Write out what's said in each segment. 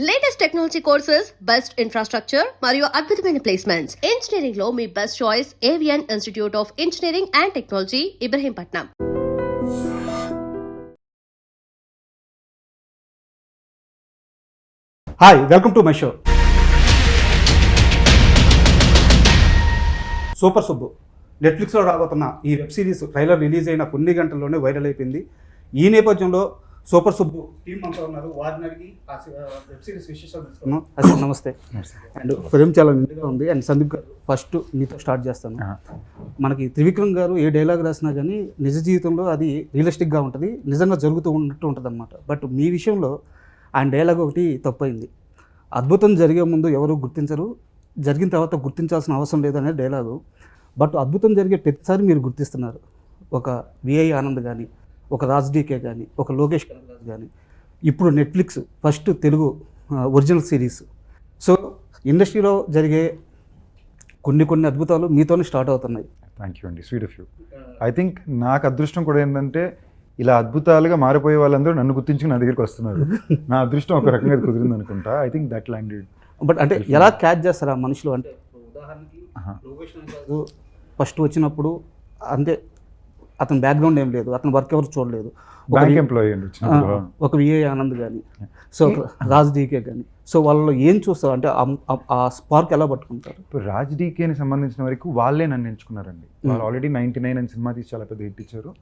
Latest technology courses, best infrastructure మరియు అద్భుతమైన placements. Engineering లో మీ best choice Avian institute of engineering and technology, Ibrahimpatnam. Hi, welcome to my show. Super Subbu నెట్ఫ్లిక్స్లో రాబోతున్న ఈ వెబ్ సిరీస్ ట్రైలర్ రిలీజ్ అయిన కొన్ని గంటల్లోనే వైరల్ అయిపోయింది. ఈ నేపథ్యంలో సూపర్ సుబ్బు టీం అంతా ఉన్నారు. వారిని అడిగి ఆ వెబ్ సిరీస్ విశేషాలు తెలుసుకున్నాం. అసలు నమస్తే. అండ్ ఫిలిం చాలా నిండుగా ఉంది. అండ్ సందీప్ గారు, ఫస్ట్ మీతో స్టార్ట్ చేస్తాను. మనకి త్రివిక్రమ్ గారు ఏ డైలాగ్ రాసినా కానీ నిజ జీవితంలో అది రియలిస్టిక్గా ఉంటుంది, నిజంగా జరుగుతూ ఉన్నట్టు ఉంటుంది అనమాట. బట్ మీ విషయంలో ఆయన డైలాగ్ ఒకటి తప్పైంది. అద్భుతం జరిగే ముందు ఎవరు గుర్తించరు, జరిగిన తర్వాత గుర్తించాల్సిన అవసరం లేదనే డైలాగు. బట్ అద్భుతం జరిగే ప్రతిసారి మీరు గుర్తిస్తున్నారు. ఒక విఐ ఆనంద్ కానీ, ఒక రాజ్ డీకే కానీ, ఒక లోకేష్ కనగరాజ్ కానీ, ఇప్పుడు Netflix first Telugu original series. So ఇండస్ట్రీలో జరిగే కొన్ని అద్భుతాలు మీతోనే స్టార్ట్ అవుతున్నాయి. థ్యాంక్ యూ అండి, sweet of you. I think నాకు అదృష్టం కూడా ఏంటంటే ఇలా అద్భుతాలుగా మారిపోయే వాళ్ళందరూ నన్ను గుర్తించి నా దగ్గరికి వస్తున్నారు. నా అదృష్టం ఒక రకంగా కుదిరింది అనుకుంటా. I think that landed. But అంటే ఎలా క్యాచ్ చేస్తారు ఆ మనుషులు? అంటే ఉదాహరణకి లోకేష్ కనగరాజు ఫస్ట్ వచ్చినప్పుడు అంటే అతని బ్యాక్గ్రౌండ్ ఏం లేదు, అతని వర్క్ ఎవరు చూడలేదు. బ్యాంక్ ఎంప్లాయీ అండి, ఒక విఐ ఆనంద్ కానీ, సో రాజ్ డీకే కానీ, సో వాళ్ళలో ఏం చూస్తారు? అంటే ఆ స్పార్క్ ఎలా పట్టుకుంటారు? ఇప్పుడు రాజ్ డీకేని సంబంధించిన వరకు వాళ్ళే నన్ను ఎంచుకున్నారండి. వాళ్ళు ఆల్రెడీ 99 అని సినిమా తీసి చాలా పెద్ద హిట్ ఇచ్చారు.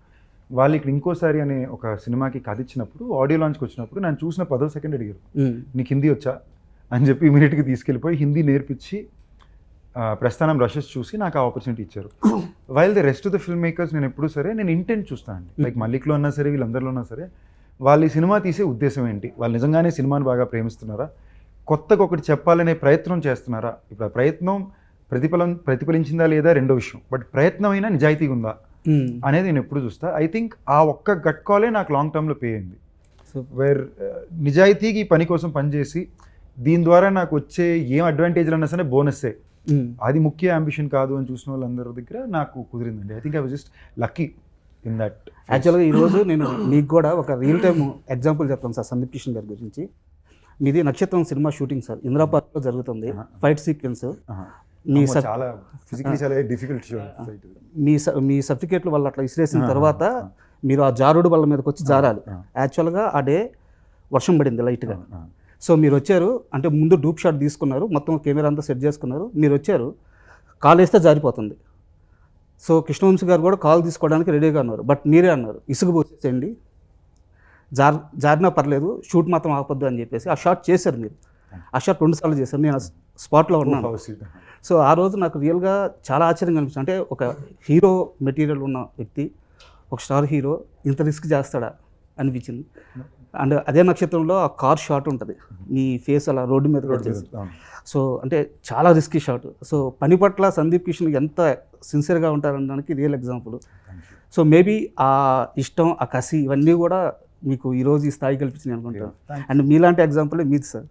వాళ్ళు ఇక్కడ ఇంకోసారి అనే ఒక సినిమాకి కథ ఇచ్చినప్పుడు, ఆడియో లాంచ్కి వచ్చినప్పుడు నన్ను చూసిన 10వ సెకండ్ అడిగారు, నీకు హిందీ వచ్చా అని చెప్పి ఇమీడియట్గా తీసుకెళ్ళిపోయి హిందీ నేర్పించి ప్రస్థానం రషెస్ చూసి నాకు ఆ ఆపర్చునిటీ ఇచ్చారు. While the rest of the film makers నేను ఎప్పుడూ సరే నేను ఇంటెంట్ చూస్తానండి. లైక్ మల్లిక్లో ఉన్నా సరే, వీళ్ళందరిలో ఉన్నా సరే, వాళ్ళు ఈ సినిమా తీసే ఉద్దేశం ఏంటి, వాళ్ళు నిజంగానే సినిమాని బాగా ప్రేమిస్తున్నారా, కొత్తగా ఒకటి చెప్పాలనే ప్రయత్నం చేస్తున్నారా. ఇప్పుడు ఆ ప్రయత్నం ప్రతిఫలించిందా లేదా రెండో విషయం, బట్ ప్రయత్నం అయినా నిజాయితీగా ఉందా అనేది నేను ఎప్పుడు చూస్తా. ఐ థింక్ ఆ ఒక్క గట్ కాలే నాకు లాంగ్ టర్మ్లో పే అయింది. వేర్ నిజాయితీకి పని కోసం పనిచేసి దీని ద్వారా నాకు వచ్చే ఏం అడ్వాంటేజ్లు అన్నా సరే బోనస్సే, అది ముఖ్య అంబిషన్ కాదు అని చూసిన వాళ్ళందరి దగ్గర నాకు కుదిరిందండి. I think I was just lucky in that. యాక్చువల్గా ఈరోజు నేను మీకు కూడా ఒక రియల్ టైమ్ ఎగ్జాంపుల్ చెప్తాను సార్ సందీప్ కిషన్ గారి గురించి. మీది నక్షత్రం సినిమా షూటింగ్ సార్, ఇందిరా పార్క్లో జరుగుతుంది. ఫైట్ సీక్వెన్స్ చాలా ఫిజికల్లీ చాలా డిఫికల్ట్. మీ సర్టిఫికేట్లు వాళ్ళు అట్లా విసిరేసిన తర్వాత మీరు ఆ జారుడు బల్ల మీదకి వచ్చి జారాలి. యాక్చువల్గా ఆ డే వర్షం పడింది లైట్గా. సో మీరు వచ్చారు, అంటే ముందు డూప్ షాట్ తీసుకున్నారు, మొత్తం కెమెరా అంతా సెట్ చేసుకున్నారు. మీరు వచ్చారు, కాల్ వేస్తే జారిపోతుంది. సో కృష్ణవంశీ గారు కూడా కాల్ తీసుకోవడానికి రెడీగా ఉన్నారు. బట్ మీరే అన్నారు, ఇసుగు పోసేయండి, జారినా పర్లేదు, షూట్ మాత్రం ఆపొద్దు అని చెప్పేసి ఆ షాట్ చేశారు. మీరు ఆ షాట్ 2 సార్లు చేశారు. నేను స్పాట్లో ఉన్నాను. సో ఆ రోజు నాకు రియల్గా చాలా ఆశ్చర్యంగా అనిపించింది. అంటే ఒక హీరో మెటీరియల్ ఉన్న వ్యక్తి, ఒక స్టార్ హీరో ఇంత రిస్క్ చేస్తాడా అనిపించింది. అండ్ అదే నక్షత్రంలో ఆ కార్ షాట్ ఉంటుంది, మీ ఫేస్ అలా రోడ్డు మీద వచ్చేసి. సో అంటే చాలా రిస్కీ షాట్. సో పని పట్ల సందీప్ కిషన్ ఎంత సిన్సియర్గా ఉంటారనడానికి రియల్ ఎగ్జాంపుల్. సో మేబీ ఆ ఇష్టం, ఆ కసి, ఇవన్నీ కూడా మీకు ఈరోజు ఈ స్థాయి కల్పించింది అనుకుంటాను. అండ్ మీలాంటి ఎగ్జాంపులే మీది సార్.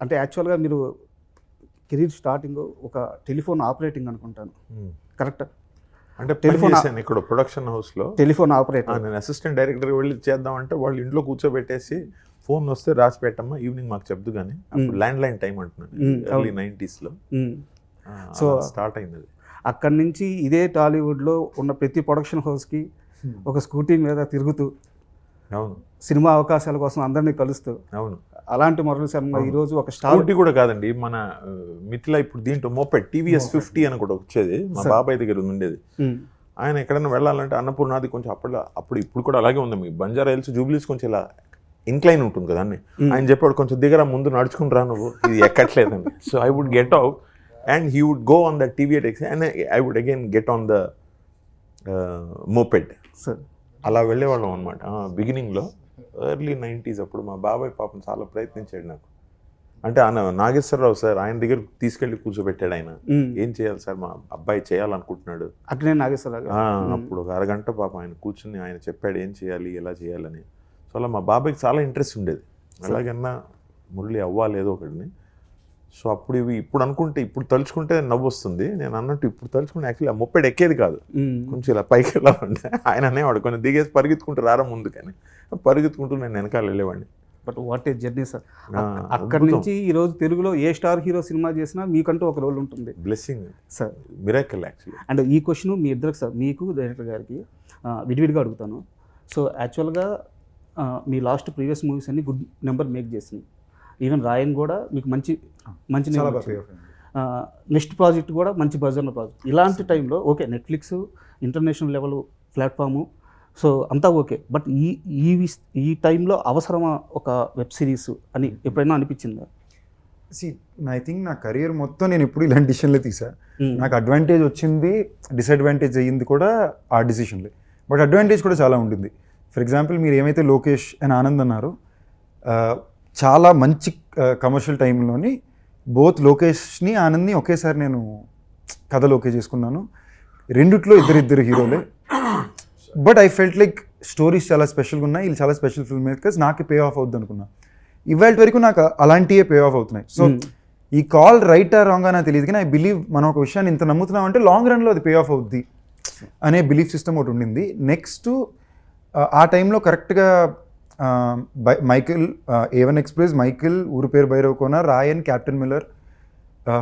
అంటే యాక్చువల్గా మీరు కెరీర్ స్టార్టింగ్ ఒక టెలిఫోన్ ఆపరేటింగ్ అనుకుంటాను, కరెక్ట్? అంటే టెలిఫోన్ ఇక్కడ ప్రొడక్షన్ హౌస్లో టెలిఫోన్ ఆపరేటర్. నేను అసిస్టెంట్ డైరెక్టర్ వెళ్ళి చేద్దామంటే వాళ్ళు ఇంట్లో కూర్చోబెట్టేసి ఫోన్ వస్తే రాసి పెట్టమ్మా, ఈవినింగ్ మాకు చెప్దు కానీ అప్పుడు ల్యాండ్ లైన్ టైం అంటున్నాను, ఎర్లీ 90s. సో స్టార్ట్ అయింది అది. అక్కడి నుంచి ఇదే టాలీవుడ్లో ఉన్న ప్రతి ప్రొడక్షన్ హౌస్కి ఒక స్కూటీ మీద తిరుగుతూ, అవును, సినిమా అవకాశాల కోసం అందరినీ కలుస్తూ, అవును, అలాంటి మురళీ శర్మ ఈరోజు ఒక స్కూటీ కూడా కాదండి, మన మిథిలా ఇప్పుడు దీంట్లో మోపెడ్ TVS 50 అని కూడా వచ్చేది, మా బాబాయ్ దగ్గర ఉండేది. ఆయన ఎక్కడైనా వెళ్ళాలంటే అన్నపూర్ణాది కొంచెం అప్పుడు ఇప్పుడు కూడా అలాగే ఉంది. మీ బంజారా హిల్స్, జూబ్లీస్ కొంచెం ఇలా ఇంక్లైన్ ఉంటుంది కదా అని ఆయన చెప్పాడు, కొంచెం దిగరా, ముందు నడుచుకుని రా, నువ్వు ఇది ఎక్కట్లేదండి. So I would get out and he would go on the TVS and I would again get on the moped. అలా వెళ్ళేవాళ్ళం అనమాట బిగినింగ్లో, ఎర్లీ 90s. అప్పుడు మా బాబాయ్ పాపం చాలా ప్రయత్నించాడు నాకు. అంటే నాగేశ్వరరావు సార్ ఆయన దగ్గర తీసుకెళ్ళి కూర్చోబెట్టాడు. ఆయన ఏం చేయాలి సార్, మా అబ్బాయి చేయాలనుకుంటున్నాడు. అట్లనే నాగేశ్వరరావు అప్పుడు ఒక అరగంట పాపం ఆయన కూర్చుని ఆయన చెప్పాడు ఏం చేయాలి, ఎలా చేయాలని. సో అలా మా బాబాయ్కి చాలా ఇంట్రెస్ట్ ఉండేది, ఎలాగన్నా మురళి అవ్వాలి ఏదో ఒకటిని. సో అప్పుడు ఇప్పుడు అనుకుంటే, ఇప్పుడు తలుచుకుంటే నవ్వు వస్తుంది. నేను అన్నట్టు ఇప్పుడు తలుచుకుంటే యాక్చువల్లీ ఆ ముప్పెడు ఎక్కేది కాదు, కొంచెం ఇలా పైకి వెళ్ళాలంటే ఆయన అనేవాడు కొంచెం దిగేసి పరిగెత్తుకుంటూ రారా ముందు, కానీ పరిగెత్తుకుంటూ నేను వెనకాల వెళ్ళేవాడిని. But what a journey sir. అక్కడి నుంచి ఈరోజు తెలుగులో ఏ స్టార్ హీరో సినిమా చేసినా మీకంటూ ఒక రోల్ ఉంటుంది blessing sir. Miracle actually. And ఈ క్వశ్చన్ మీ ఇద్దరికి సార్, మీకు డైరెక్టర్ గారికి విడివిడిగా అడుగుతాను. సో యాక్చువల్గా మీ లాస్ట్ ప్రీవియస్ మూవీస్ అన్ని గుడ్ నెంబర్ మేక్ చేసినాయి. ఈవెన్ రాయన్ కూడా మీకు మంచి నెక్స్ట్ ప్రాజెక్ట్ కూడా మంచి బజ్ ఉన్న ప్రాజెక్ట్. ఇలాంటి టైంలో okay Netflix international level platform, so అంతా ఓకే, బట్ ఈ టైంలో అవసరమా ఒక వెబ్ సిరీస్ అని ఎప్పుడైనా అనిపించిందా? ఐ థింక్ నా కెరియర్ మొత్తం నేను ఎప్పుడు ఇలాంటి డిసిషన్లే తీసా. నాకు అడ్వాంటేజ్ వచ్చింది, డిసడ్వాంటేజ్ అయ్యింది కూడా ఆ డిసిషన్లే. బట్ అడ్వాంటేజ్ కూడా చాలా ఉంటుంది. ఫర్ ఎగ్జాంపుల్ మీరు ఏమైతే లోకేష్ అండ్ ఆనంద్ అన్నారో, చాలా మంచి కమర్షియల్ టైంలోని బోత్ లోకేష్ని ఆనంద్ని ఒకేసారి నేను కథలు ఓకే చేసుకున్నాను. రెండిట్లో ఇద్దరు హీరోలే. But I felt like stories చాలా స్పెషల్గా ఉన్నాయి, వీళ్ళు చాలా స్పెషల్ ఫిల్మ్ మేకర్స్, నాకు పే ఆఫ్ అవుద్ది అనుకున్నా. ఇవాళ వరకు నాకు అలాంటివే పే ఆఫ్ అవుతున్నాయి. సో ఈ కాల్ రైట్ ఆర్ రాంగ్ నాకు తెలియదు, కానీ ఐ బిలీవ్ మనం ఒక విషయాన్ని ఇంత నమ్ముతున్నాం అంటే లాంగ్ రన్లో అది పే ఆఫ్ అవుద్ది అనే బిలీఫ్ సిస్టమ్ ఒకటి ఉండింది. నెక్స్ట్ ఆ టైంలో కరెక్ట్గా మైకిల్, A1 ఎక్స్ప్రెస్, మైకిల్, ఊరు పేరు భైరవ్ కోన, రాయన్, క్యాప్టెన్ మిల్లర్,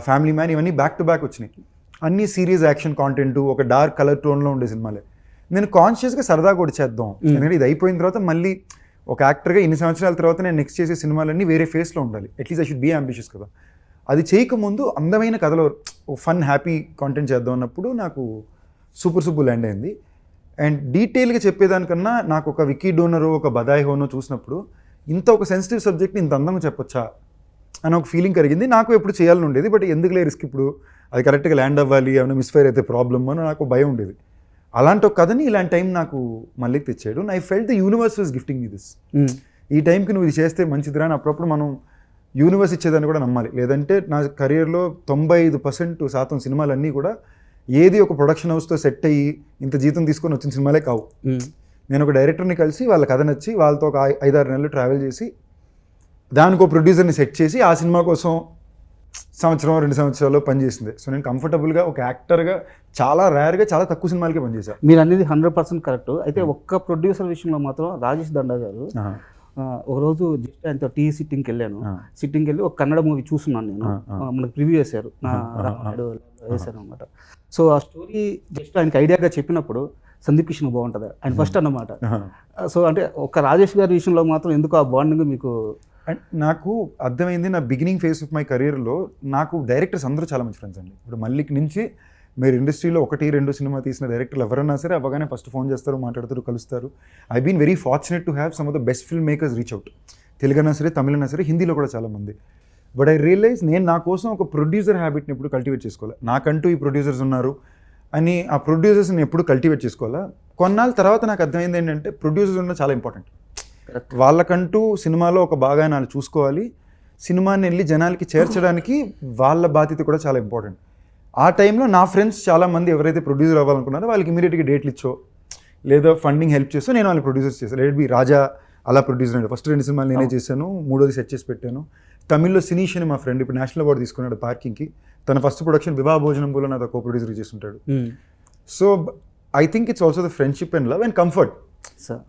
ఫ్యామిలీ మ్యాన్, ఇవన్నీ బ్యాక్ టు బ్యాక్ వచ్చినాయి. అన్ని సీరియస్ యాక్షన్ కాంటెంట్, ఒక డార్క్ కలర్ టోన్లో ఉండే సినిమాలే. నేను కాన్షియస్గా సరదాగా కూడా చేద్దాం, ఎందుకంటే ఇది అయిపోయిన తర్వాత మళ్ళీ ఒక యాక్టర్గా ఇన్ని సంవత్సరాల తర్వాత నేను నెక్స్ట్ చేసే సినిమాలన్నీ వేరే ఫేస్లో ఉండాలి, at least I should be ambitious కదా. అది చేయకముందు అందమైన కథలో ఫన్ హ్యాపీ కాంటెంట్ చేద్దాం అన్నప్పుడు నాకు సూపర్ ల్యాండ్ అయింది. అండ్ డీటెయిల్గా చెప్పేదానికన్నా నాకు ఒక వికీ డోనరో ఒక బదాయి హోనో చూసినప్పుడు ఇంత ఒక సెన్సిటివ్ సబ్జెక్ట్ని ఇంత అందంగా చెప్పొచ్చా అని ఒక ఫీలింగ్ కలిగింది. నాకు ఎప్పుడు చేయాలని ఉండేది, బట్ ఎందుకులే రిస్క్, ఇప్పుడు అది కరెక్ట్గా ల్యాండ్ అవ్వాలి, ఏమైనా మిస్ఫైర్ అయితే ప్రాబ్లమ్ అని నాకు భయం ఉండేది. అలాంటి ఒక కథని ఇలాంటి టైం నాకు మళ్ళీ తెచ్చాడు. I felt the universe was gifting me this. ఈ టైంకి నువ్వు ఇది చేస్తే మంచిదిరా అని అప్పుడప్పుడు మనం యూనివర్స్ ఇచ్చేదాన్ని కూడా నమ్మాలి. లేదంటే నా కెరియర్లో 95% సినిమాలన్నీ కూడా ఏది ఒక ప్రొడక్షన్ హౌస్తో సెట్ అయ్యి ఇంత జీతం తీసుకొని వచ్చిన సినిమాలే కావు. నేను ఒక డైరెక్టర్ని కలిసి వాళ్ళ కథ నచ్చి వాళ్ళతో ఒక 5-6 నెలలు ట్రావెల్ చేసి దానికి ఒక ప్రొడ్యూసర్ని సెట్ చేసి ఆ సినిమా కోసం 1-2 సంవత్సరాలు పనిచేసింది. సో నేను కంఫర్టబుల్గా ఒక యాక్టర్గా చాలా రేర్గా చాలా తక్కువ సినిమాలకే పనిచేశాను. మీరు అనేది 100% కరెక్ట్. అయితే ఒక్క ప్రొడ్యూసర్ విషయంలో మాత్రం రాజేష్ దండా గారు, ఒకరోజు జస్ట్ ఆయనతో టీ సిట్టింగ్కి వెళ్ళాను. సిట్టింగ్కి వెళ్ళి ఒక కన్నడ మూవీ చూస్తున్నాను నేను, మనకు రివ్యూ వేశారు, నా వేశారు అనమాట. సో ఆ స్టోరీ జస్ట్ ఆయనకి ఐడియాగా చెప్పినప్పుడు సందీప్ కిషన్ బాగుంటుంది ఆయన ఫస్ట్ అన్నమాట. సో అంటే ఒక రాజేష్ గారి విషయంలో మాత్రం ఎందుకు ఆ బాండింగ్ మీకు? అండ్ నాకు అర్థమైంది, నా బిగినింగ్ ఫేజ్ ఆఫ్ మై కెరీర్లో నాకు డైరెక్టర్స్ అందరూ చాలా మంచి ఫ్రెండ్స్ అండి. ఇప్పుడు మల్లికి నుంచి మీరు ఇండస్ట్రీలో 1-2 సినిమా తీసిన డైరెక్టర్లు ఎవరైనా సరే అవ్వగానే ఫస్ట్ ఫోన్ చేస్తారు, మాట్లాడతారు, కలుస్తారు. I been very fortunate to have some of the best film makers reach out. తెలుగైనా సరే, తమిళైనా సరే, హిందీలో కూడా చాలామంది. బట్ ఐ రియలైజ్ నేను నా కోసం ఒక ప్రొడ్యూసర్ హ్యాబిట్ని ఎప్పుడు కల్టివేట్ చేసుకోవాలి. నాకంటూ ఈ ప్రొడ్యూసర్స్ ఉన్నారు అని ఆ ప్రొడ్యూసర్స్ని ఎప్పుడు కల్టివేట్ చేసుకోవాలా. కొన్నాళ్ళ తర్వాత నాకు అర్థమైంది ఏంటంటే ప్రొడ్యూసర్స్ ఉన్న చాలా ఇంపార్టెంట్. వాళ్ళకంటూ సినిమాలో ఒక భాగాన్ని వాళ్ళు చూసుకోవాలి, సినిమాని వెళ్ళి జనాలకి చేర్చడానికి వాళ్ళ బాధ్యత కూడా చాలా ఇంపార్టెంట్. ఆ టైంలో నా ఫ్రెండ్స్ చాలామంది ఎవరైతే ప్రొడ్యూసర్ అవ్వాలనుకున్నారో వాళ్ళకి ఇమీడియట్గా డేట్లు ఇచ్చో లేదా ఫండింగ్ హెల్ప్ చేస్తూ నేను వాళ్ళకి ప్రొడ్యూసర్స్ చేశాను. లెట్ బి రాజా అలా ప్రొడ్యూసర్ అండి. ఫస్ట్ 2 సినిమాలు నేనే చేశాను, 3వది సెట్ చేసి పెట్టాను. తమిళ్లో సినీష్ అని మా ఫ్రెండ్ ఇప్పుడు నేషనల్ అవార్డు తీసుకున్నాడు పార్కింగ్కి. తన ఫస్ట్ ప్రొడక్షన్ వివాహ భోజనంలో నాతో కో ప్రొడ్యూసర్ చేస్తుంటాడు. So I think it's also the friendship and love and comfort.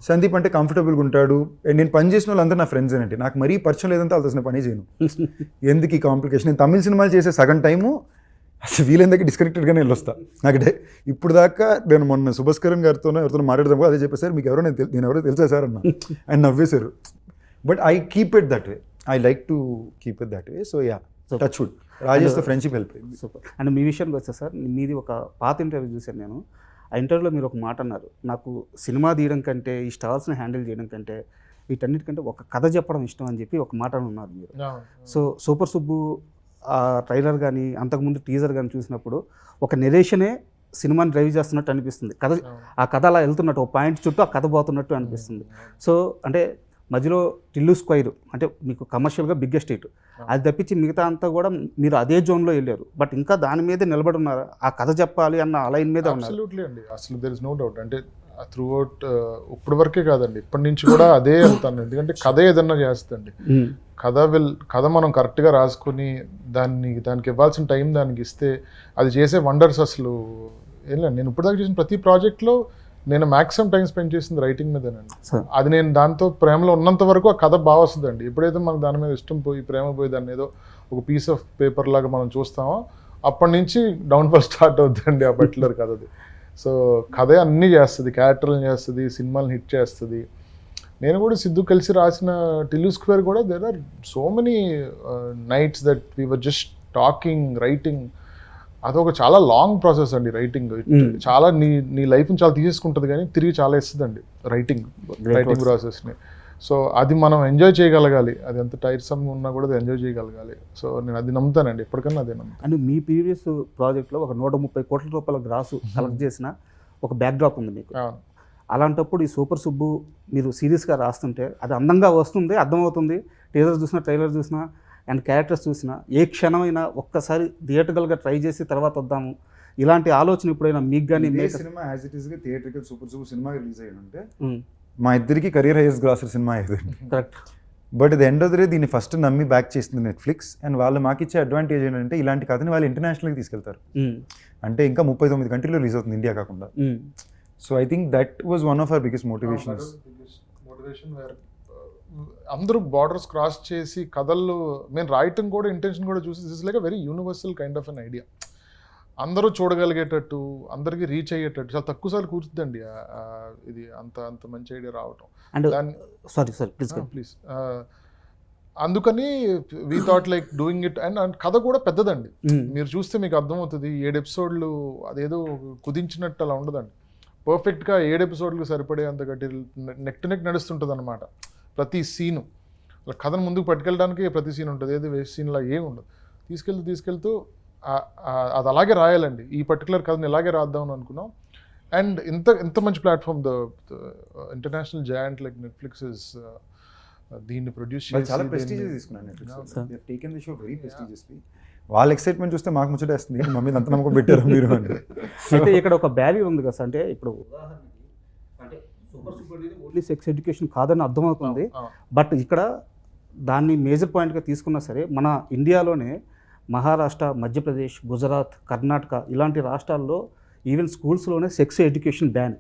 Sandeep అంటే కంఫర్టబుల్గా ఉంటాడు. అండ్ నేను పని చేసిన వాళ్ళందరూ నా ఫ్రెండ్స్ అండి. నాకు మరీ పరిచయం లేదంటే వాళ్ళతో పని చేయను. ఎందుకు ఈ కాంప్లికేషన్? నేను తమిళ సినిమాలు చేసే సగం టైము అసలు వీళ్ళందరికీ డిస్కనెక్టెడ్గానే వెళ్ళొస్తా. నాకు ఇప్పుడు దాకా నేను మొన్న సుభస్కరన్ గారితో ఎవరితో మాట్లాడదాం అదే చెప్పేసారు, మీకు ఎవరో నేను ఎవరో తెలుసా సార్ అన్న, ఆయన నవ్వేశారు. But I keep it that way, I like to keep it that way. So yeah, touch wood రాజేష్తో ఫ్రెండ్షిప్ హెల్ప్ అయింది. సూపర్. అండ్ మీ విషయానికి వస్తే సార్, మీది ఒక పాత ఇంటర్వ్యూ చూశాను నేను. ఆ ఇంటర్వ్యూలో మీరు ఒక మాట అన్నారు, నాకు సినిమా తీయడం కంటే ఈ స్టార్స్ని హ్యాండిల్ చేయడం కంటే వీటన్నిటికంటే ఒక కథ చెప్పడం ఇష్టం అని చెప్పి ఒక మాట ఉన్నారు మీరు. సో సూపర్ సుబ్బు ఆ ట్రైలర్ కానీ అంతకుముందు టీజర్ కానీ చూసినప్పుడు ఒక నెరేషనే సినిమాని డ్రైవ్ చేస్తున్నట్టు అనిపిస్తుంది. కథ ఆ కథ అలా వెళ్తున్నట్టు ఒక పాయింట్ చుట్టూ ఆ కథ పోతున్నట్టు అనిపిస్తుంది. సో అంటే మధ్యలో టిల్లు స్క్వైర్ అంటే మీకు కమర్షియల్గా బిగ్గెస్ట్ హిట్, అది తప్పించి మిగతా అంతా కూడా మీరు అదే జోన్లో వెళ్ళారు. బట్ ఇంకా దాని మీదే నిలబడి ఉన్నారు, ఆ కథ చెప్పాలి అన్న అలైన్ మీద ఉన్నారు. అబ్సల్యూట్లీ అండి, అసలు దెర్ ఇస్ నో డౌట్. అంటే త్రూ అవుట్ ఇప్పటి వరకే కాదండి, ఇప్పటి నుంచి కూడా అదే వెళ్తాను. ఎందుకంటే కథ ఏదన్నా చేస్తుంది, కథ మనం కరెక్ట్గా రాసుకుని దానికి ఇవ్వాల్సిన టైం దానికి ఇస్తే అది చేసే వండర్స్ అసలు ఏం లేదు. నేను ఇప్పటిదాకా చేసిన ప్రతి ప్రాజెక్ట్లో నేను మ్యాక్సిమం టైం స్పెండ్ చేసింది రైటింగ్ మీదేనండి. Sir. అది నేను దాంతో ప్రేమలో ఉన్నంత వరకు ఆ కథ బాగా వస్తుందండి. ఎప్పుడైతే మనకు దాని మీద ఇష్టం పోయి ప్రేమ పోయి దాన్ని ఏదో ఒక పీస్ ఆఫ్ పేపర్ లాగా మనం చూస్తామో అప్పటి నుంచి డౌన్ఫాల్ స్టార్ట్ అవుతుందండి ఆ పర్టికులర్ కథది. సో కథే అన్నీ చేస్తుంది, క్యారెక్టర్లను చేస్తుంది, సినిమాలను హిట్ చేస్తుంది. నేను కూడా సిద్ధు కలిసి రాసిన టిల్లు స్క్వేర్ కూడా there are so many nights that we were just talking, writing. అదొక చాలా లాంగ్ ప్రాసెస్ అండి రైటింగ్. చాలా నీ లైఫ్ని చాలా తీసేసుకుంటుంది కానీ తిరిగి చాలా ఇస్తుందండి రైటింగ్ ప్రాసెస్ని. సో అది మనం ఎంజాయ్ చేయగలగాలి. అది ఎంత టైర్సమ్ ఉన్నా కూడా అది ఎంజాయ్ చేయగలగాలి. సో నేను అది నమ్ముతానండి, ఎప్పటికన్నా అదే నమ్ముతాను. అండ్ మీ ప్రీవియస్ ప్రాజెక్ట్లో ఒక 130 కోట్ల రూపాయల గ్రాసు కలెక్ట్ చేసిన ఒక బ్యాక్డ్రాప్ ఉంది మీకు. అలాంటప్పుడు ఈ సూపర్ సుబ్బు మీరు సీరియస్గా రాస్తుంటే అది అందంగా వస్తుంది, అర్థమవుతుంది. టీజర్ చూసినా, ట్రైలర్ చూసినా అండ్ క్యారెక్టర్స్ చూసినా ఏ క్షణమైనా ఒక్కసారి థియేటర్గా ట్రై చేసి తర్వాత వద్దాము, ఇలాంటి ఆలోచన ఎప్పుడైనా మీకు కానీ సినిమా యాజ్ ఇట్ ఈస్గా theatrical super Subbu cinema release అయ్యి ఉంటే మా ఇద్దరికి కెరీర్ హైయెస్ట్ గ్రాసర్ సినిమా అయ్యేదండి. కరెక్ట్. బట్ ఇది ఎండ్ ఆఫ్ ద డే దీన్ని ఫస్ట్ నమ్మి బ్యాక్ చేసింది నెట్ఫ్లిక్స్. అండ్ వాళ్ళు మాకు ఇచ్చే అడ్వాంటేజ్ ఏంటంటే ఇలాంటి కథని వాళ్ళు ఇంటర్నేషనల్కి తీసుకెళ్తారు. అంటే ఇంకా 39 కంట్రీలో రిలీజ్ అవుతుంది ఇండియా కాకుండా. So I think that was one of our biggest motivations. అందరూ బార్డర్స్ క్రాస్ చేసి కథలు మేము రాయటం కూడా ఇంటెన్షన్ కూడా చూసి this is like a very universal kind of an idea. అందరూ చూడగలిగేటట్టు, అందరికీ రీచ్ అయ్యేటట్టు చాలా తక్కువ సార్లు కూర్చుందండి ఇది అంత అంత మంచి ఐడియా రావటం. ప్లీజ్ అందుకని we thought like doing it. And కథ కూడా పెద్దదండి. మీరు చూస్తే మీకు అర్థమవుతుంది. 7 ఎపిసోడ్లు అదేదో కుదించినట్టు అలా ఉండదండి. పర్ఫెక్ట్గా 7 ఎపిసోడ్లకు సరిపడే అంత గట్టి నెక్ టు నెక్ నడుస్తుంటుంది అనమాట ప్రతి సీను. కథను ముందుకు పట్టుకెళ్ళడానికి ప్రతి సీన్ ఉంటుంది, ఏది వేస్ట్ సీన్లా ఏమి ఉండదు. తీసుకెళ్తూ అది అలాగే రాయాలండి. ఈ పర్టికులర్ కథని ఇలాగే రాద్దాం అని అనుకున్నాం. అండ్ ఇంత మంచి platform the international giant like Netflix is దీన్ని ప్రొడ్యూస్ చేసి చాలా ప్రెస్టీజియస్ తీసుకున్నాను Netflix. They have taken the show very prestigiously. వాళ్ళ ఎక్సైట్మెంట్ చూస్తే మాకు ముచ్చటేస్తుంది, మా మీద అంత నమ్మకం పెట్టారు మీరు అంటే. అయితే ఇక్కడ ఒక బ్యారియర్ ఉంది కదా, అంటే ఇప్పుడు అంటే సూపర్ సూపర్ అనేది ఓన్లీ సెక్స్ ఎడ్యుకేషన్ కాదని అర్థమవుతుంది. బట్ ఇక్కడ దాన్ని మేజర్ పాయింట్గా తీసుకున్నా సరే మన ఇండియాలోనే మహారాష్ట్ర, మధ్యప్రదేశ్, గుజరాత్, కర్ణాటక ఇలాంటి రాష్ట్రాల్లో ఈవెన్ స్కూల్స్లోనే సెక్స్ ఎడ్యుకేషన్ బ్యాన్.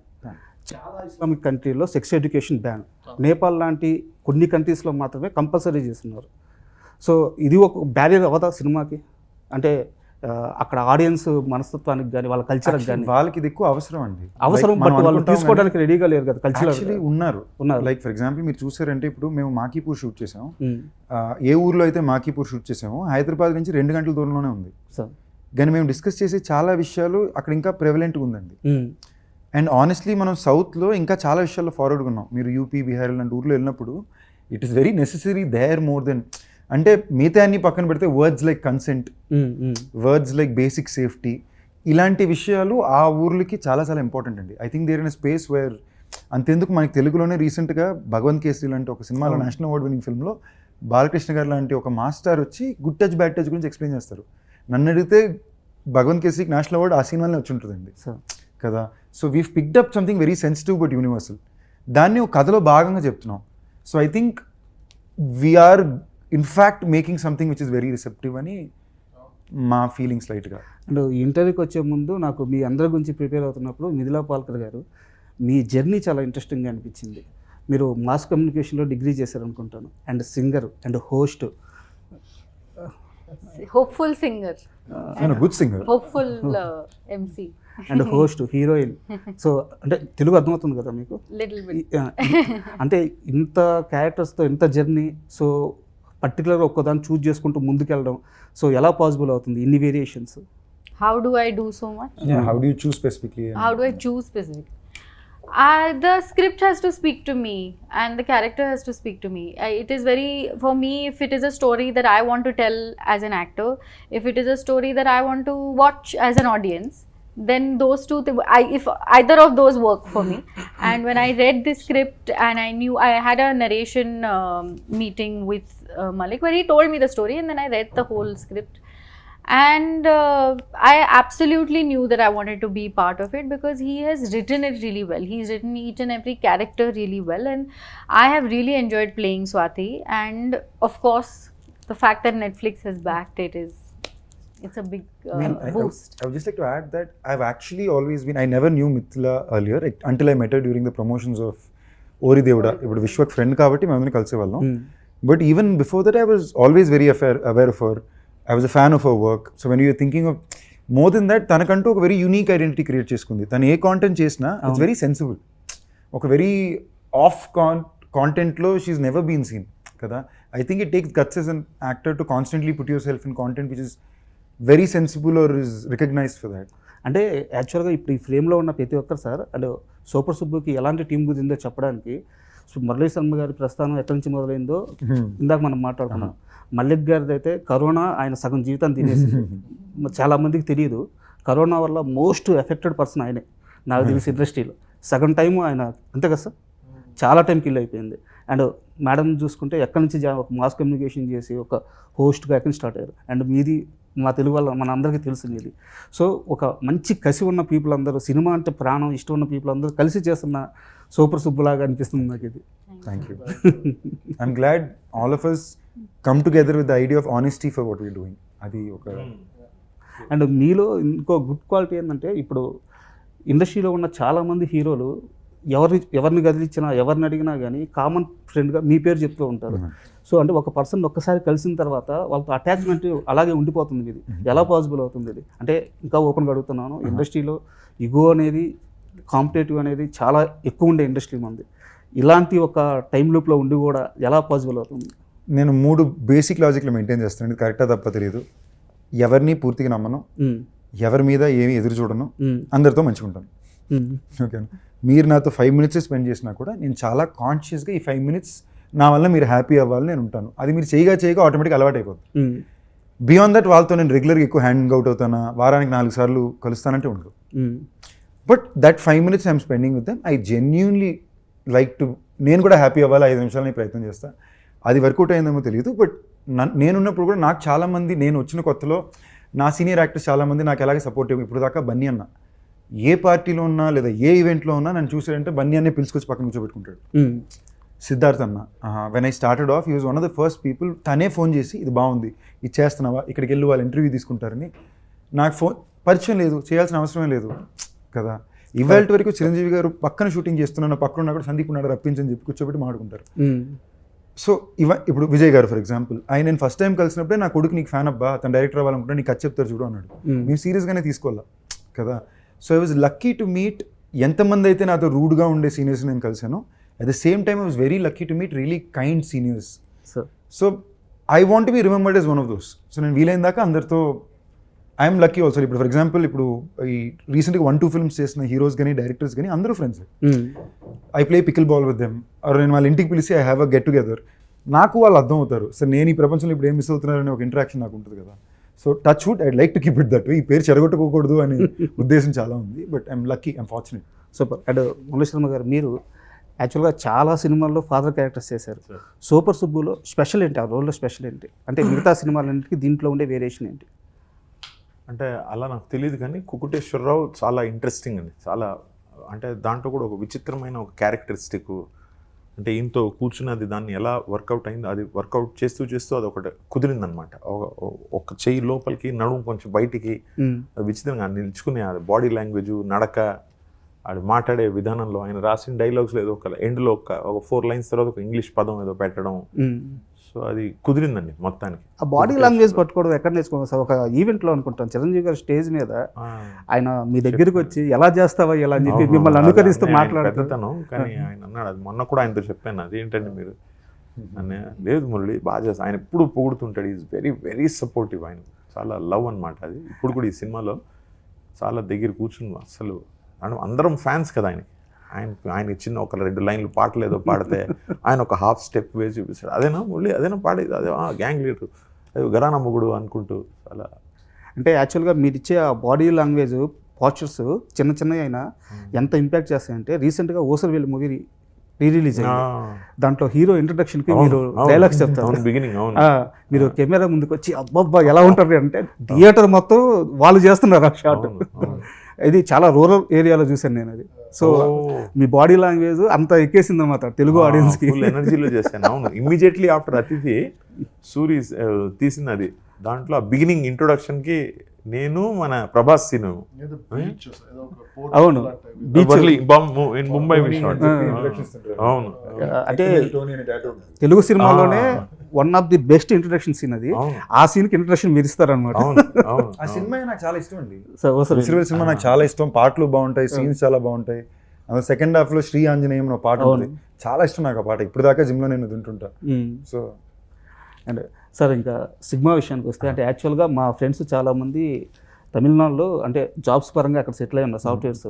చాలా ఇస్లామిక్ కంట్రీలో సెక్స్ ఎడ్యుకేషన్ బ్యాన్. నేపాల్ లాంటి కొన్ని కంట్రీస్లో మాత్రమే కంపల్సరీ చేస్తున్నారు. సో ఇది ఒక బ్యారియర్ అవ్వదా సినిమాకి? అంటే అక్కడ ఆడియన్స్ మనస్తత్వానికి కానీ వాళ్ళ కల్చర్కి కానీ వాళ్ళకి ఇది ఎక్కువ అవసరం అండి. అవసరం, బట్ వాళ్ళు తీసుకోవడానికి రెడీగా లేరు కదా. కల్చర్ ఉన్నారు. లైక్ ఫర్ ఎగ్జాంపుల్ మీరు చూసారంటే ఇప్పుడు మేము మాకీపూర్ షూట్ చేసాము. ఏ ఊర్లో అయితే మాకీపూర్ షూట్ చేసామో హైదరాబాద్ నుంచి 2 గంటల దూరంలోనే ఉంది. కానీ మేము డిస్కస్ చేసే చాలా విషయాలు అక్కడ ఇంకా ప్రెవలెంట్గా ఉందండి. అండ్ ఆనెస్ట్లీ మనం సౌత్లో ఇంకా చాలా విషయాల్లో ఫార్వర్డ్గా ఉన్నాం. మీరు యూపీ, బీహార్ లాంటి ఊర్లో వెళ్ళినప్పుడు it is very necessary there more than, అంటే మిగతా అన్ని పక్కన పెడితే words like consent, words like basic safety, ఇలాంటి విషయాలు ఆ ఊర్లకి చాలా చాలా ఇంపార్టెంట్ అండి. I think there in space where అంతెందుకు మనకి తెలుగులోనే రీసెంట్గా భగవంత్ కేసరి లాంటి ఒక సినిమాలో నేషనల్ అవార్డ్ వినింగ్ ఫిల్మ్లో బాలకృష్ణ గారు లాంటి ఒక మాస్టర్ వచ్చి గుడ్ టచ్ బ్యాడ్ టచ్ గురించి ఎక్స్ప్లెయిన్ చేస్తారు. నన్ను అడిగితే భగవంత్ కేసరికి నేషనల్ అవార్డ్ ఆ సినిమాలోనే వచ్చి ఉంటుందండి కదా. So we picked up something very sensitive but universal. దాన్ని ఒక కథలో భాగంగా చెప్తున్నాం. So I think we're in fact making something which is very receptive అని మా ఫీలింగ్స్ లైట్గా. అండ్ ఇంటర్వ్యూకి వచ్చే ముందు నాకు మీ అందరి గురించి ప్రిపేర్ అవుతున్నప్పుడు మిథిలా పాల్కర్ గారు మీ జర్నీ చాలా ఇంట్రెస్టింగ్గా అనిపించింది. మీరు మాస్ కమ్యూనికేషన్లో డిగ్రీ చేశారనుకుంటాను, and singer and host, hopeful singer, good singer, hopeful MC and host, heroine. So అంటే తెలుగు అర్థమవుతుంది కదా మీకు? అంటే ఇంత క్యారెక్టర్స్తో ఇంత జర్నీ, సో పర్టికులర్గా ఒక్కదాన్ని చూజ్ చేసుకుంటూ ముందుకెళ్ళడం, సో ఎలా పాసిబుల్ అవుతుంది ఇన్ని variations? How do I do so much? How do you choose specifically? How do I choose specifically? The script has to speak to me and the character has to speak to me. It is very, for me, if it is a story that I want to tell as an actor, if it is a story that I want to watch as an audience, then those two, if either of those work for me. And when I read the script and I knew, I had a narration meeting with Malik where he told me the story, and then I read the whole script. And I absolutely knew that I wanted to be part of it because he has written it really well. He's written each and every character really well, and I have really enjoyed playing Swati. And of course, the fact that Netflix has backed it is it's a big boost. I would just like to add that I've actually always been, I never knew Mithila earlier until I met her during the promotions of Ori Devda. ఇప్పుడు Vishwak friend కాబట్టి మేము అందరం కలిసేవాళ్ళం. But even before that I was always very aware of her. I was a fan of her work. So when you're thinking of more than that, తనకంటూ ఒక very unique identity create చేసుకుంది. తను ఏ content చేసినా it's very sensible. ఒక very off కాంటెంట్లో she never been seen కదా. I think it takes guts as an actor to constantly put yourself in content which is very sensible or is recognized for that. అంటే యాక్చువల్గా ఇప్పుడు ఈ ఫ్రేమ్లో ఉన్న ప్రతి ఒక్కరు సార్ అంటే సూపర్ సుబ్బుకి ఎలాంటి టీం కుదిరిందో చెప్పడానికి మురళీ శర్మ గారి ప్రస్థానం ఎక్కడి నుంచి మొదలైందో ఇందాక మనం మాట్లాడుకున్నాం. మల్లిక్ గారిది అయితే కరోనా ఆయన సగం జీవితాన్ని తినేసింది. చాలామందికి తెలియదు, కరోనా వల్ల మోస్ట్ ఎఫెక్టెడ్ పర్సన్ ఆయనే నాకు తెలిసి ఇండస్ట్రీలో. సగం టైము ఆయన అంతే కదా సార్, చాలా టైం కిల్ అయిపోయింది. అండ్ మేడం చూసుకుంటే ఎక్కడి నుంచి ఒక మాస్ కమ్యూనికేషన్ చేసి ఒక హోస్ట్గా ఎక్కడి నుంచి స్టార్ట్ అయ్యారు. అండ్ మీది మా తెలుగు వాళ్ళ మన అందరికీ తెలిసింది ఇది. సో ఒక మంచి కసి ఉన్న పీపుల్ అందరూ, సినిమా అంటే ప్రాణం ఇష్టం ఉన్న పీపుల్ అందరూ కలిసి చేస్తున్న సూపర్ సుబ్బులాగా అనిపిస్తుంది నాకు ఇది. Thank you. I'm glad all of us come together with the idea of honesty for what we're doing. అది ఒక అండ్ మీలో ఇంకో గుడ్ క్వాలిటీ ఏంటంటే ఇప్పుడు ఇండస్ట్రీలో ఉన్న చాలామంది హీరోలు ఎవరిని కదిలించినా ఎవరిని అడిగినా కానీ కామన్ ఫ్రెండ్గా మీ పేరు చెప్తూ ఉంటారు. సో అంటే ఒక పర్సన్ ఒక్కసారి కలిసిన తర్వాత వాళ్ళతో అటాచ్మెంట్ అలాగే ఉండిపోతుంది. ఇది ఎలా పాసిబుల్ అవుతుంది? ఇది అంటే ఇంకా ఓపెన్గా అడుగుతున్నాను, ఇండస్ట్రీలో ఇగో అనేది కాంపిటేటివ్ అనేది చాలా ఎక్కువ ఉండే ఇండస్ట్రీ మంది. ఇలాంటి ఒక టైం లూప్లో ఉండి కూడా ఎలా పాసిబుల్ అవుతుంది? నేను 3 బేసిక్ లాజిక్లు మెయింటైన్ చేస్తాను. ఇది కరెక్టా తప్ప తెలియదు. ఎవరిని పూర్తిగా నమ్మను, ఎవరి మీద ఏమి ఎదురు చూడను, అందరితో మంచిగా ఉంటాను. ఓకేనా? మీరు నాతో 5 minutes స్పెండ్ చేసినా కూడా నేను చాలా కాన్షియస్గా ఈ 5 minutes నా వల్ల మీరు హ్యాపీ అవ్వాలని నేను ఉంటాను. అది మీరు చేయగా ఆటోమేటిక్గా అలవాటు అయిపోతుంది. బియాండ్ దట్ వాళ్ళతో నేను రెగ్యులర్గా ఎక్కువ హ్యాంగ్ అవుట్ అవుతానా, వారానికి 4 సార్లు కలుస్తానంటే ఉండదు. But that 5 minutes I'm spending with them, I genuinely like to, నేను కూడా హ్యాపీ అవ్వాలి 5 నిమిషాలు నేను ప్రయత్నం చేస్తాను. అది వర్కౌట్ అయిందేమో తెలియదు. బట్ నేనున్నప్పుడు కూడా నాకు చాలామంది, నేను వచ్చిన కొత్తలో నా సీనియర్ యాక్టర్స్ చాలామంది నాకు ఎలాగే సపోర్టివ్. ఇప్పుడు దాకా బన్నీ అన్న ఏ పార్టీలో ఉన్నా లేదా ఏ ఈవెంట్లో ఉన్నా నన్ను చూసాడంటే బన్నీ అన్నే పిలుచుకొచ్చి పక్కన కూర్చోబెట్టుకుంటాడు. సిద్ధార్థ్ అన్న, when I started off he was one of the first people. తనే ఫోన్ చేసి ఇది బాగుంది, ఇది చేస్తున్నావా, ఇక్కడికి వెళ్ళి వాళ్ళు ఇంటర్వ్యూ తీసుకుంటారని. నాకు ఫోన్ పరిచయం లేదు, చేయాల్సిన అవసరమే లేదు కదా. ఇవాళ వరకు చిరంజీవి గారు పక్కన షూటింగ్ చేస్తున్నాను, పక్కన ఉన్నా కూడా సందీప్ ఉన్నాడు రప్పించని చెప్పి కూర్చోబెట్టి మాట్లాడుకుంటారు. సో ఇప్పుడు విజయ్ గారు ఫర్ ఎగ్జాంపుల్, ఆయన నేను ఫస్ట్ టైం కలిసినప్పుడే నా కొడుకు నీకు ఫ్యాన్ అబ్బా, తను డైరెక్టర్ అవ్వాలనుకుంటే నీకు ఖర్చు చెప్తారు చూడు అన్నాడు. మేము సీరియస్గానే తీసుకోవాలా కదా. So I was lucky to meet ఎంతమంది అయితే నాతో రూడ్గా ఉండే సీనియర్స్ నేను కలిసాను. At the same time I was very lucky to meet really kind seniors. So I want be remembered as one of those. So నేను వీలైన దాకా అందరితో ఐఎమ్ లక్కీ ఆల్సో. ఇప్పుడు ఫర్ ఎగ్జాంపుల్ ఇప్పుడు ఈ రీసెంట్గా 1-2 films చేసిన హీరోస్ కానీ డైరెక్టర్స్ కానీ అందరూ friends. I play pickleball with them, or నేను వాళ్ళ ఇంటికి పిలిచి I have a get together. నాకు వాళ్ళు అర్థం అవుతారు, సో నేను ఈ ప్రపంచంలో ఇప్పుడు ఏం మిస్ అవుతున్నారనే ఒక ఇంటరాక్షన్ నాకు ఉంటుంది కదా. So touch wood, I'd like to keep it that వే. ఈ పేరు చెరగొట్టుకోకూడదు అనే ఉద్దేశం చాలా ఉంది. But I'm lucky, I'm fortunate. Super. And Murali Sharma గారు, మీరు యాక్చువల్గా చాలా సినిమాల్లో ఫాదర్ క్యారెక్టర్స్ చేశారు. సూపర్ సుబ్బులో స్పెషల్ ఏంటి? ఆ రోల్లో స్పెషల్ ఏంటి? అంటే మిగతా సినిమాలన్నింటికి దీంట్లో ఉండే వేరియేషన్ ఏంటి? అంటే అలా నాకు తెలియదు కానీ కుకుటేశ్వరరావు చాలా ఇంట్రెస్టింగ్ అండి. చాలా అంటే దాంట్లో కూడా ఒక విచిత్రమైన ఒక క్యారెక్టరిస్టిక్. అంటే ఈయనతో కూర్చున్నది దాన్ని ఎలా వర్కౌట్ అయిందో అది వర్కౌట్ చేస్తూ అది ఒకటి కుదిరిందనమాట. ఒక చెయ్యి లోపలికి, నడుము కొంచెం బయటికి, విచిత్రంగా నిల్చుకునే అది బాడీ లాంగ్వేజ్, నడక, అది మాట్లాడే విధానంలో, ఆయన రాసిన డైలాగ్స్లో ఏదో ఒక ఎండ్లో ఒక 4 lines తర్వాత ఒక ఇంగ్లీష్ పదం ఏదో పెట్టడం. సో అది కుదిరిందండి మొత్తానికి. ఆ బాడీ లాంగ్వేజ్ పట్టుకోవడం ఎక్కడ నేర్చుకున్నాం సార్? ఒక ఈవెంట్లో అనుకుంటాను చిరంజీవి గారు స్టేజ్ మీద ఆయన మీ దగ్గరికి వచ్చి ఎలా చేస్తావా ఇలా అని చెప్పి మిమ్మల్ని అనుకరిస్తూ మాట్లాడుతాను. కానీ ఆయన అన్నాడు, అది మొన్న కూడా ఆయనతో చెప్పాను, అదేంటండి మీరు అనే, లేదు మురళి బాగా చేస్తా, ఆయన ఎప్పుడు పొగుడుతుంటాడు. Is very very supportive. ఆయన చాలా లవ్ అనమాట. అది ఇప్పుడు కూడా ఈ సినిమాలో చాలా దగ్గర కూర్చుని అసలు అందరం ఫ్యాన్స్ కదా ఆయనకి చిన్న ఒక 2 lines పాటలు ఏదో పాడితే ఆయన ఒక హాఫ్ స్టెప్ వేసి చూపిస్తాడు. అదేనా మురళి, అదేనా పాడేది, అదే గ్యాంగ్ లీడర్, అదే గరానా మొగుడు అనుకుంటూ. చాలా అంటే యాక్చువల్గా మీరు ఇచ్చే ఆ బాడీ లాంగ్వేజ్ పోస్చర్స్ చిన్నవి అయినా ఎంత ఇంపాక్ట్ చేస్తాయంటే, రీసెంట్గా ఓసర్వేల్ మూవీ రిలీజ్ అయింది. దాంట్లో హీరో ఇంట్రడక్షన్కి మీరు డైలాగ్స్ చెప్తారు. బిగినింగ్ మీరు కెమెరా ముందుకు వచ్చి అబ్బబ్బా ఎలా ఉంటారు అంటే థియేటర్ మొత్తం వాళ్ళు చేస్తున్నారు ఆ షాట్. ఇది చాలా రూరల్ ఏరియాలో చూశాను నేను అది. సో మీ బాడీ లాంగ్వేజ్ అంత ఎక్కేసింది అనమాట తెలుగు ఆడియన్స్కి. ఫుల్ ఎనర్జీలో చేశాను. అవును, ఇమ్మీడియట్లీ ఆఫ్టర్ అతిథి సూరి తీసింది అది దాంట్లో ఆ బిగినింగ్ ఇంట్రొడక్షన్కి నేను మన ప్రభాస్ సీను ఏదో beach, ఏదో ఒక port అవును. లాంటి అవి. Berlin, in ముంబై అవును అంటే తెలుగు సినిమాలోనే one of the best introduction scene అది. అవును ఆ సీన్కి ఇంట్రొడక్షన్ మీరు ఇస్తారనమాట. అవును అవును ఆ సినిమా నాకు చాలా ఇష్టం అండి. సార్ విసిరివేల్ సినిమా నాకు చాలా ఇష్టం. పాటలు బాగుంటాయి, సీన్స్ చాలా బాగుంటాయి. అందులో సెకండ్ హాఫ్ లో శ్రీ ఆంజనేయం ఒక పాట ఉంటుంది, చాలా ఇష్టం నాకు ఆ పాట. ఇప్పుడు దాకా జిమ్ లో నేను వింటుంటా. సో అండ్ సార్ ఇంకా సిగ్మా విషయానికి వస్తే అంటే యాక్చువల్గా మా ఫ్రెండ్స్ చాలామంది తమిళనాడులో అంటే జాబ్స్ పరంగా అక్కడ సెటిల్ అయ్యి ఉన్నారు సాఫ్ట్వేర్స్.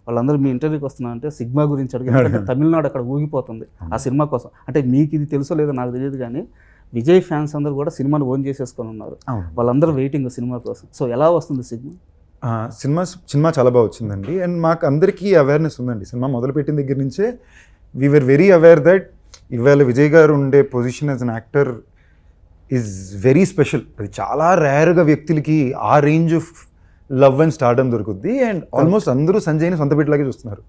వాళ్ళందరూ మీ ఇంటర్వ్యూకి వస్తున్నారు అంటే సిగ్మా గురించి అడిగారు. తమిళనాడు అక్కడ ఊగిపోతుంది ఆ సినిమా కోసం. అంటే మీకు ఇది తెలుసో లేదో నాకు తెలియదు కానీ విజయ్ ఫ్యాన్స్ అందరూ కూడా సినిమాని ఓన్ చేసేసుకొని ఉన్నారు. వాళ్ళందరూ వెయిటింగ్ సినిమా కోసం. సో ఎలా వస్తుంది సిగ్మా? సినిమా చాలా బాగా వచ్చిందండి. అండ్ మాకు అందరికీ అవేర్నెస్ ఉందండి. సినిమా మొదలుపెట్టిన దగ్గర నుంచే వీఆర్ వెరీ అవేర్ దట్ ఇవాళ విజయ్ గారు ఉండే position as an actor is very special. అది చాలా రేర్గా వ్యక్తులకి ఆ range of love and stardom దొరుకుద్ది. అండ్ ఆల్మోస్ట్ అందరూ సంజయ్ని సొంత బిడ్డలాగే చూస్తున్నారు.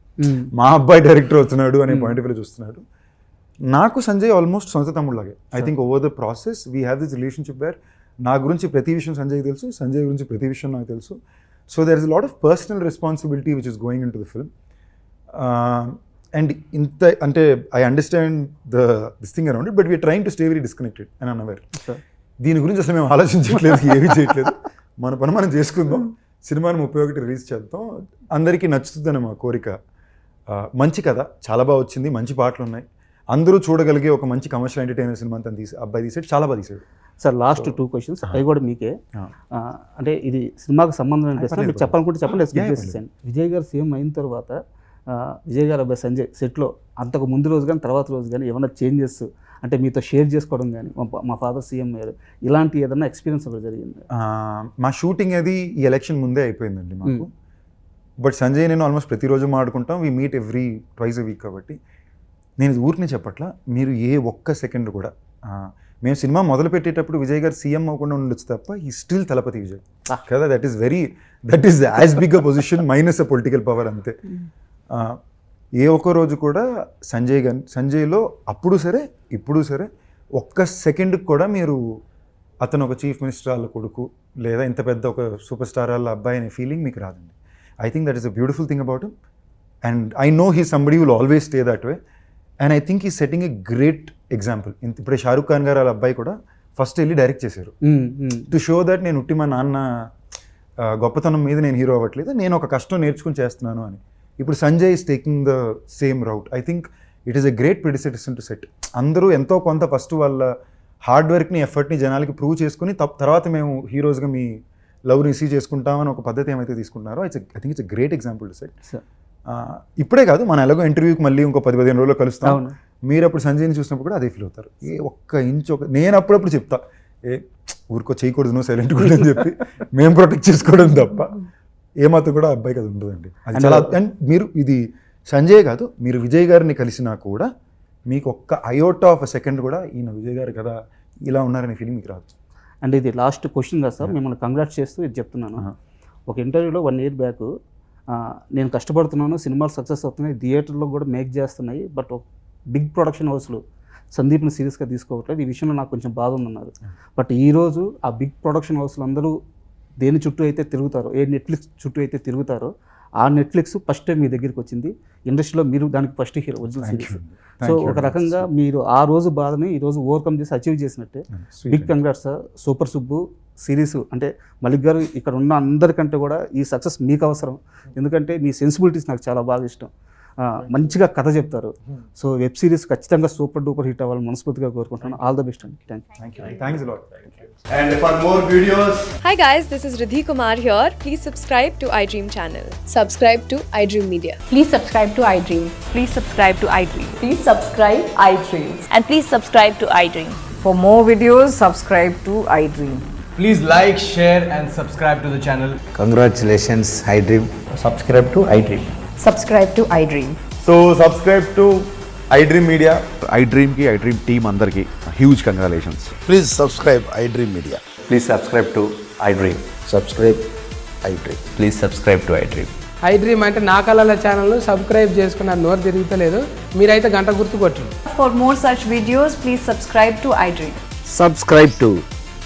మా అబ్బాయి డైరెక్టర్ అవుతున్నాడు అనే పాయింట్ ఆఫ్ వ్యూ చూస్తున్నాడు. నాకు సంజయ్ ఆల్మోస్ట్ సొంత తమ్ముళ్ళలాగే. I think over the process we have this relationship where నా గురించి ప్రతి విషయం సంజయ్ తెలుసు, సంజయ్ గురించి ప్రతి విషయం నాకు తెలుసు. So there is a lot of personal responsibility which is going in to the film. And ఇంత అంటే I understand this thing around it, but we're trying to stay very disconnected and unaware. దీని గురించి అసలు మేము ఆలోచించట్లేదు, ఏమీ చేయట్లేదు. మన పని మనం చేసుకుందాం, సినిమాని 31 రిలీజ్ చేద్దాం, అందరికీ నచ్చుతుందని మా కోరిక. మంచి కథ, చాలా బాగా వచ్చింది, మంచి పాటలు ఉన్నాయి, అందరూ చూడగలిగే ఒక మంచి కమర్షియల్ ఎంటర్టైనర్ సినిమా అంతా అబ్బాయి తీసాడు, చాలా బాగా తీసాడు. సార్ లాస్ట్ 2 questions అవి కూడా మీకే. అంటే ఇది సినిమాకి సంబంధం అనిపిస్తుంది, మీరు చెప్పాలనుకుంటే చెప్పండి, స్కిప్ చేసేసాను. విజయ్ గారు సీఎం అయిన తర్వాత విజయ్ గారు అబ్బాయి సంజయ్ సెట్లో అంతకు ముందు రోజు కానీ తర్వాత రోజు కానీ ఏమైనా చేంజెస్ అంటే మీతో షేర్ చేసుకోవడం కానీ మా ఫాదర్ సీఎం అయ్యారు ఇలాంటి ఏదైనా ఎక్స్పీరియన్స్ ఒకటి జరిగింది? మా షూటింగ్ అది ఈ ఎలక్షన్ ముందే అయిపోయిందండి మాకు. బట్ సంజయ్ నేను ఆల్మోస్ట్ ప్రతిరోజు మాట్లాడుకుంటాం, we meet every twice a week. కాబట్టి నేను ఊరిని చెప్పట్లా, మీరు ఏ ఒక్క సెకండ్ కూడా మేము సినిమా మొదలు పెట్టేటప్పుడు విజయ్ గారు సీఎం అవ్వకుండా ఉండొచ్చు తప్ప ఈ స్టిల్ తలపతి విజయ్ కదా. That is as big a position minus a political power అంతే. ఏ ఒక్క రోజు కూడా సంజయ్లో అప్పుడు సరే ఇప్పుడు సరే ఒక్క సెకండ్కి కూడా మీరు అతను ఒక చీఫ్ మినిస్టర్ వాళ్ళ కొడుకు లేదా ఇంత పెద్ద ఒక సూపర్ స్టార్ వాళ్ళ అబ్బాయి అనే ఫీలింగ్ మీకు రాదండి. I think that is a beautiful thing about him and I know he somebody will always stay that way and I think ఈ సెట్టింగ్ ఎ గ్రేట్ ఎగ్జాంపుల్. ఇప్పుడే షారూక్ ఖాన్ గారు వాళ్ళ అబ్బాయి కూడా ఫస్ట్ వెళ్ళి డైరెక్ట్ చేశారు టు షో దట్ నేను ఉట్టి మా నాన్న గొప్పతనం మీద నేను హీరో అవ్వట్లేదు, నేను ఒక కష్టం నేర్చుకుని చేస్తున్నాను అని. ఇప్పుడు Sanjay is taking the same route. I think it is a great predecessor to set. అందరూ ఎంతో కొంత ఫస్ట్ వాళ్ళ హార్డ్ వర్క్ని ఎఫర్ట్ని జనాలకి ప్రూవ్ చేసుకుని తర్వాత మేము హీరోస్గా మీ లవ్ రిసీవ్ చేసుకుంటామని ఒక పద్ధతి ఏమైతే తీసుకుంటున్నారో I think it's a great example to set. ఇప్పుడే కాదు, మనం ఎలాగో ఇంటర్వ్యూకి మళ్ళీ ఇంకో 10-15 రోజుల్లో కలుస్తాం. మీరు అప్పుడు సంజయ్ని చూసినప్పుడు కూడా అదే ఫీల్ అవుతారు. ఏ ఒక్క ఇంచ్ నేను అప్పుడప్పుడు చెప్తా, ఊరికో చేయకూడదు నువ్వు సైలెంట్ కూడా అని చెప్పి మేము ప్రొటెక్ట్ చేసుకోవడం తప్ప ఏమాత్రం కూడా అబ్బాయికి అది ఉండదండి. అది చాలా. అండ్ మీరు ఇది సంజయ్ కాదు, మీరు విజయ్ గారిని కలిసినా కూడా మీకు ఒక్క అయోటా ఆఫ్ అ సెకండ్ కూడా ఈయన విజయ్ గారు కదా ఇలా ఉన్నారనే ఫీలింగ్ మీకు రాదు. అండ్ ఇది లాస్ట్ క్వశ్చన్ కదా సార్, మిమ్మల్ని కంగ్రాట్స్ చేస్తూ ఇది చెప్తున్నాను. ఒక ఇంటర్వ్యూలో 1 year బ్యాక్ నేను కష్టపడుతున్నాను, సినిమాలు సక్సెస్ అవుతున్నాయి, థియేటర్లో కూడా మేక్ చేస్తున్నాయి, బట్ బిగ్ ప్రొడక్షన్ హౌస్లు సందీప్ని సీరియస్గా తీసుకోవట్లేదు, ఈ విషయంలో నాకు కొంచెం బాధ ఉందన్నారు. బట్ ఈరోజు ఆ బిగ్ ప్రొడక్షన్ హౌస్లు అందరూ దేని చుట్టూ అయితే తిరుగుతారో, ఏ నెట్ఫ్లిక్స్ చుట్టూ అయితే తిరుగుతారో ఆ నెట్ఫ్లిక్స్ ఫస్ట్ టైం మీ దగ్గరికి వచ్చింది. ఇండస్ట్రీలో మీరు దానికి first hero, original series. So ఒక రకంగా మీరు ఆ రోజు బాధని ఈరోజు ఓవర్కమ్ చేసి అచీవ్ చేసినట్టే. Big congrats sir. Super Subbu series అంటే మలిక్ గారు ఇక్కడ ఉన్న అందరికంటే కూడా ఈ సక్సెస్ మీకు అవసరం, ఎందుకంటే మీ సెన్సిబిలిటీస్ నాకు చాలా బాగా ఇష్టం. మంచిగా కథ చెప్తారు. సో వెబ్ సిరీస్ ఖచ్చితంగా సూపర్ డూపర్ హిట్ అవ్వాలని మనస్ఫూర్తిగా కోరుకుంటున్నాను. ఆల్ ద బెస్ట్ అండి. Thank you. Thanks a lot. And for more videos, Hi guys, this is Riddhi Kumar here. Please subscribe to iDream channel. Subscribe to iDream Media. Please subscribe to iDream. Please subscribe to iDream. Please subscribe iDream. And please subscribe to iDream. For more videos, subscribe to iDream. please like, share and subscribe to the channel. Congratulations, iDream. Subscribe to iDream. Subscribe to iDream. So subscribe to iDream Media. iDream ki iDream team andarki huge congratulations. Please subscribe iDream Media. Please subscribe to iDream. Subscribe iDream. Please subscribe to iDream. iDream అంటే నా కళల ఛానల్ను subscribe చేసుకున్న నోరు తిరుగుతలేదు, మీరైతే గంట గుర్తు కొట్టండి. For more such videos, please subscribe to iDream. Subscribe to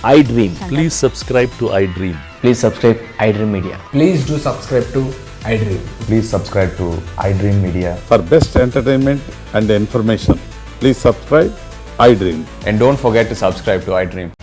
iDream. Please subscribe to iDream. Please subscribe iDream Media. Please do subscribe to iDream. Please subscribe to iDream Media. For best entertainment and information, please subscribe iDream. And don't forget to subscribe to iDream.